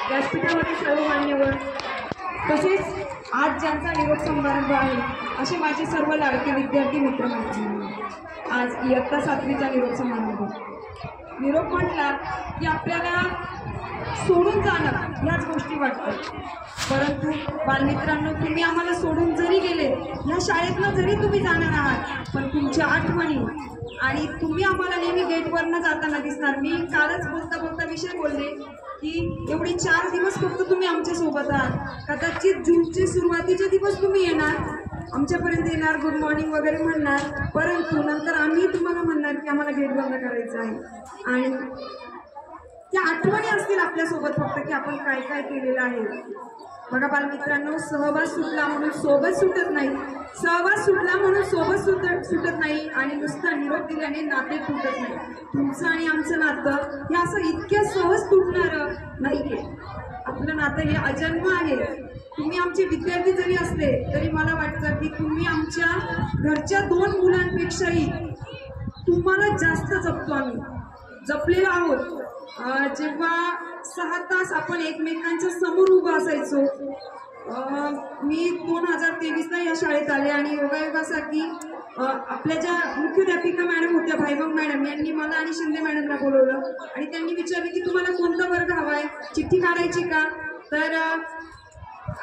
व्यासपीठावरील सर्व मान्यवर तसेच आज ज्यांचा निरोप समारंभ आहे असे माझे सर्व लाडके विद्यार्थी मित्रमैत्रिणी, आज इयत्ता 7वीचा निरोप समारंभ. निरोप म्हटला की आपल्याला सोडून जाणं याच गोष्टी वाटतात, परंतु बालमित्रांनो, तुम्ही आम्हाला सोडून जरी गेले, ह्या शाळेतनं जरी तुम्ही जाणार आहात, पण तुमच्या आठवणी आणि तुम्ही आम्हाला नेहमी गेटवरनं जाताना दिसणार. मी कालच बोलता बोलता विषय बोलले की एवढे 4 दिवस फक्त तुम्ही आमच्या सोबत आहात. कदाचित जूनचे सुरुवातीचे दिवस तुम्ही येणार, आमच्यापर्यंत येणार, गुड मॉर्निंग वगैरे म्हणणार, परंतु नंतर आम्ही तुम्हाला म्हणणार की आम्हाला गेट बंद करायचं आहे. आणि त्या आठवणी असतील आपल्यासोबत फक्त की आपण काय काय केलेलं आहे. बघा बालमित्रांनो, सहवास सुटला म्हणून सोबत सुटत नाही, सहवास सुटला म्हणून सोबत सुटत नाही, आणि नुसता निरोप दिल्याने नाते तुटत नाही. तुमचं आणि आमचं नातं हे असं इतक्या सहज तुटणारं नाहीये. आपलं नातं हे अजन्म आहे. तुम्ही आमचे विद्यार्थी जरी असले तरी मला वाटतं की तुम्ही आमच्या घरच्या 2 मुलांपेक्षाही तुम्हाला जास्त जपतो, आम्ही जपलेलो आहोत. जेव्हा 6 तास आपण एकमेकांच्या समोर उभं असायचो. मी 2023ला या शाळेत आले आणि योगायोगासाठी आपल्या ज्या मुख्याध्यापिका मॅडम होत्या, भाईबंग मॅडम, यांनी मला आणि शिंदे मॅडमला बोलवलं आणि त्यांनी विचारलं की तुम्हाला कोणता वर्ग हवा आहे, चिठ्ठी काढायची का. तर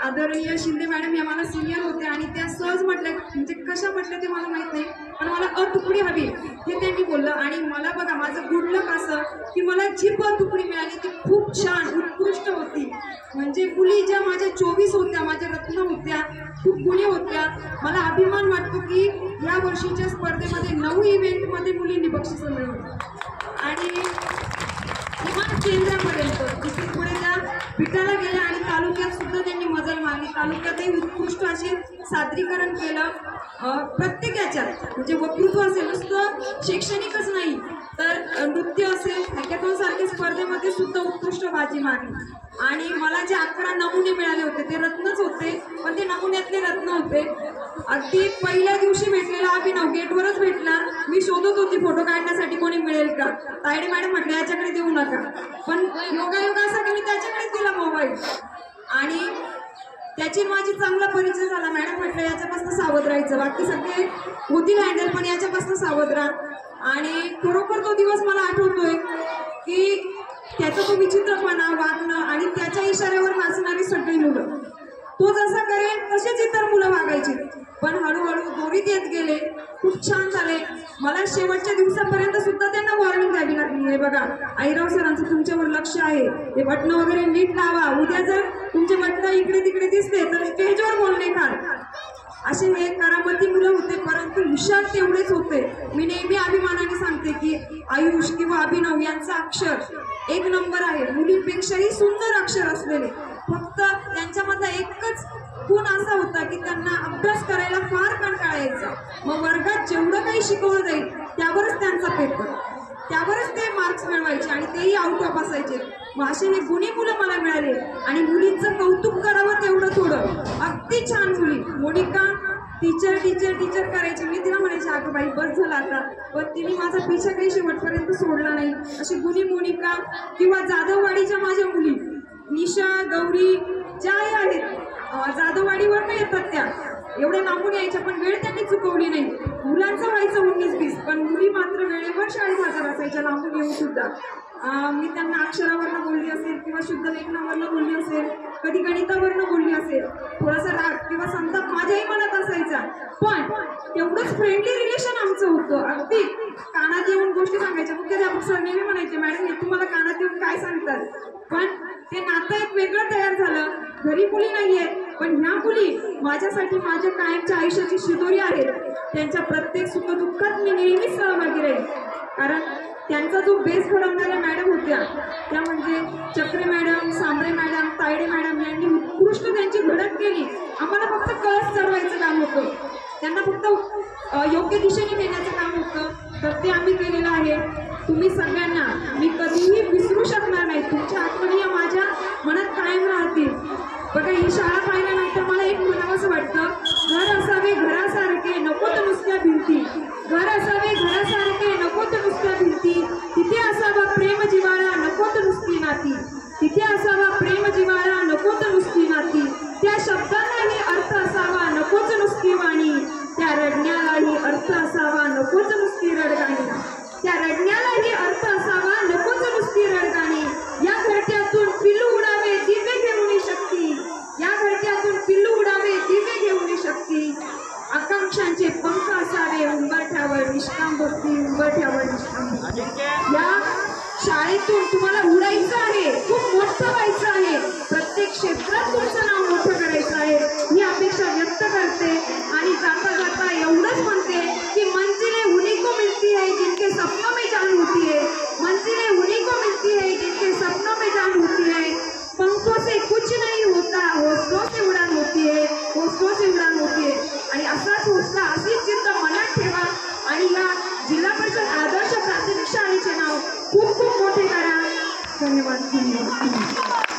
आदरणीय शिंदे मॅडम या मला सिनियर होत्या आणि त्या सहज म्हटल्या, म्हणजे कशा म्हटल्या ते मला माहीत नाही, पण मला तुकडी हवी हे त्यांनी बोललं. आणि मला बघा, माझं गुड लक असं की मला जी पण तुकडी मिळाली ती खूप छान उत्कृष्ट होती. म्हणजे मुली ज्या माझ्या 24 होत्या, माझ्या रत्न होत्या, खूप गुणी होत्या. मला अभिमान वाटतो की या वर्षीच्या स्पर्धेमध्ये 9 इव्हेंटमध्ये मुलींनी बक्षिसं मिळवली आणि किमान केंद्रापर्यंत पुढे त्या पिठाला गेल्या आणि तालुक्यात सुद्धा त्यांनी मजल मारली. तालुक्यातही उत्कृष्ट असे सादरीकरण केलं. प्रत्येक याच्यात म्हणजे वक्तृत्व असेल, नुसतं शैक्षणिकच नाही तर नृत्य असेल, हॅकॅथॉन सारख्या स्पर्धेमध्ये सुद्धा उत्कृष्ट बाजी मारली. आणि मला जे 11 नमुने मिळाले होते ते रत्नच होते, पण ते नमुन्यातले रत्न होते. अगदी पहिल्या दिवशी भेटलेला अभिनव गेटवरच भेटला. मी शोधत होती फोटो काढण्यासाठी कोणी मिळेल का. तायडे मॅडम म्हटलं याच्याकडे देऊ नका, पण योगायोगा असा की मी त्याच्याकडेच दिला मोबाईल आणि त्याची माझी चांगला परिचय झाला. मॅडम म्हटलं याच्यापासून सावध राहायचं, बाकी सगळे होतील हँडल पण याच्यापासून सावध राहा. आणि खरोखर तो दिवस मला आठवतोय की त्याचा तो विचित्रपणा, वागणं आणि त्याच्या इशाऱ्यावर नाचणारी सगळी मुलं, तो जसा करेल तसेच इतर मुलं वागायची. पण हळूहळू दोरीत येत गेले, खूप छान झाले. मला शेवटच्या दिवसापर्यंत सुद्धा त्यांना वॉर्निंग द्यावी लागली आहे. बघा आईराव सरांचं तुमच्यावर लक्ष आहे, ते बटणं वगैरे नीट लावा, उद्या जर तुमचे बटणं इकडे तिकडे दिसले तर स्टेजवर बोलणे खाल. असे हे करामती मुलं होते, परंतु हुशार तेवढेच होते. मी नेहमी अभिमानाने सांगते की आयुष किंवा अभिनव यांचं अक्षर 1 नंबर आहे, मुलींपेक्षाही सुंदर अक्षर असलेले. फक्त त्यांच्यामधला एकच गुण असा होता की त्यांना अभ्यास करायला फार कंटाळा यायचा. मग वर्गात जेवढं काही शिकवलं जाईल त्यावरच त्यांचा पेपर, त्यावरच ते मार्क्स मिळवायचे आणि तेही आउट ऑफ असायचे. मग असे हे गुणी मुलं मला मिळाले आणि मुलींचं कौतुक करावं तेवढं थोडं. अगदी छान मुली. मोनिका टीचर टीचर टीचर करायची, मी तिला म्हणायची अगं बाई बस झाला आता, पण तिने माझा पिछा काही शेवटपर्यंत सोडला नाही. अशी गुणी मोनिका किंवा जाधववाडीच्या माझ्या मुली निशा, गौरी ज्याही आहेत, जाधववाडीवर नाही येतात त्या, एवढ्या लांबून यायच्या, पण वेळ त्यांनी चुकवली नाही. मुलांचं व्हायचं 19-20, पण मुली मात्र वेळेवर शाळेत हजर असायच्या लांबून येऊन सुद्धा. मी त्यांना अक्षरावरनं बोलली असेल किंवा शुद्ध लेखनावरनं बोलली असेल, कधी गणितावरनं बोलली असेल, थोडासा राग किंवा संताप माझ्याही मनात असायचा, पण तेवढंच फ्रेंडली रिलेशन आमचं होतं. अगदी कानात येऊन गोष्टी सांगायच्या. मुख्याध्यापक सर नेहमी म्हणायचे मॅडम हे तुम्हाला कानात येऊन काय सांगतात, पण ते नातं एक वेगळं तयार झालं. घरी मुली नाही आहेत, पण ह्या मुली माझ्यासाठी माझ्या कायमच्या आयुष्याची शिदोरी आहेत. त्यांच्या प्रत्येक सुखदुःखात मी नेहमीच सहभागी राहील, कारण त्यांचा जो बेस घडवणाऱ्या मॅडम होत्या त्या म्हणजे Chakre madam, Sambare madam, Tayde madam यांनी उत्कृष्ट त्यांची घडत केली. आम्हाला फक्त कळस चढवायचं काम होतं, त्यांना फक्त योग्य दिशेने नेण्याचं काम होतं, तर ते आम्ही केलेलं आहे. तुम्ही सगळ्यांना मी कधीही विसरू शकणार नाही. तुमच्या आठवणी या माझ्या मनात कायम राहतील. बघा ही शाळा पाहिल्यानंतर मला एक म्हणावंसं वाटतं, घर असावे घरासारखे नको तर नुसत्या भिंती, घर असावे घरासारखे नको तर नुसत्या भिंती, तिथे असावा प्रेम जिव्हाळा नको तर नुसती नाती, तिथे असावा प्रेम मस्त असा